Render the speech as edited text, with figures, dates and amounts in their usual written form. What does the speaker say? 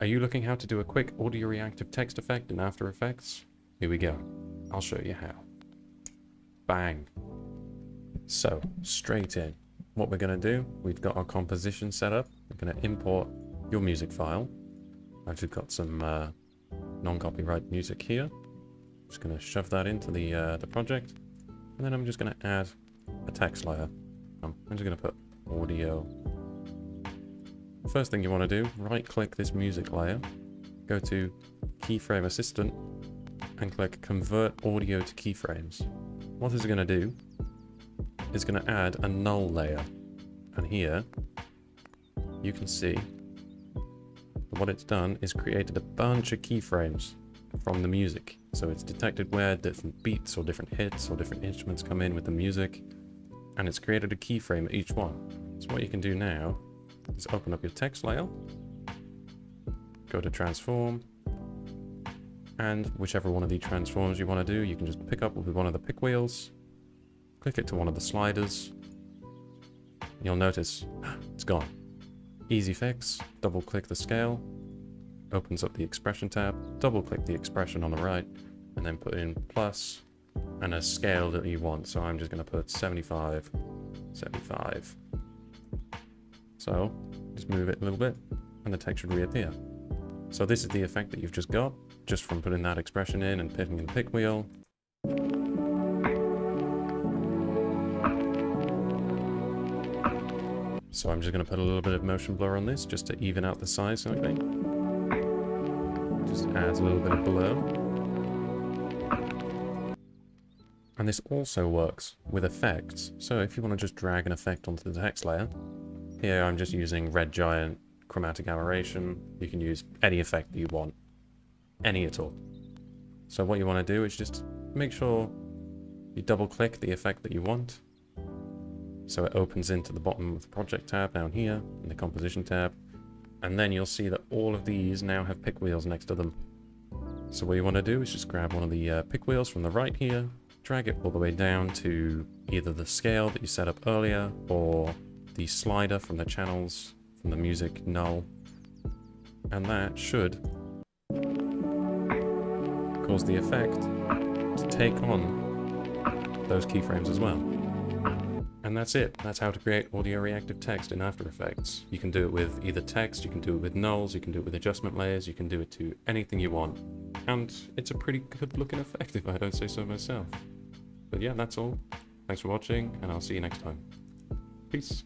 Are you looking how to do a quick audio reactive text effect in After Effects? Here we go. I'll show you how. Bang. So, straight in. What we're going to do, we've got our composition set up. We're going to import your music file. I've just got some non-copyright music here. Just going to shove that into the project. And then I'm just going to add a text layer. I'm just going to put audio. First thing you want to do, right-click this music layer, go to Keyframe Assistant, and click Convert Audio to Keyframes. What this is going to do is going to add a null layer. And here, you can see that what it's done is created a bunch of keyframes from the music. So it's detected where different beats or different hits or different instruments come in with the music, and it's created a keyframe at each one. So what you can do now is open up your text layer, go to transform, and whichever one of the transforms you want to do, you can just pick up with one of the pick wheels, click it to one of the sliders, and you'll notice it's gone. Easy fix, double click the scale, opens up the expression tab, double click the expression on the right, and then put in plus and a scale that you want. So I'm just going to put 75, 75. So just move it a little bit and the text should reappear. So this is the effect that you've just got, just from putting that expression in and picking the pick wheel. So I'm just going to put a little bit of motion blur on this just to even out the size slightly. Just adds a little bit of blur. And this also works with effects. So if you want to just drag an effect onto the text layer, here I'm just using Red Giant chromatic aberration. You can use any effect that you want, any at all. So what you want to do is just make sure you double click the effect that you want. So it opens into the bottom of the project tab down here in the composition tab. And then you'll see that all of these now have pick wheels next to them. So what you want to do is just grab one of the pick wheels from the right here, drag it all the way down to either the scale that you set up earlier or the slider from the channels from the music null. And that should cause the effect to take on those keyframes as well. And that's it. That's how to create audio reactive text in After Effects. You can do it with either text, you can do it with nulls, you can do it with adjustment layers, you can do it to anything you want. And it's a pretty good looking effect if I don't say so myself. But yeah, that's all. Thanks for watching, and I'll see you next time. Peace.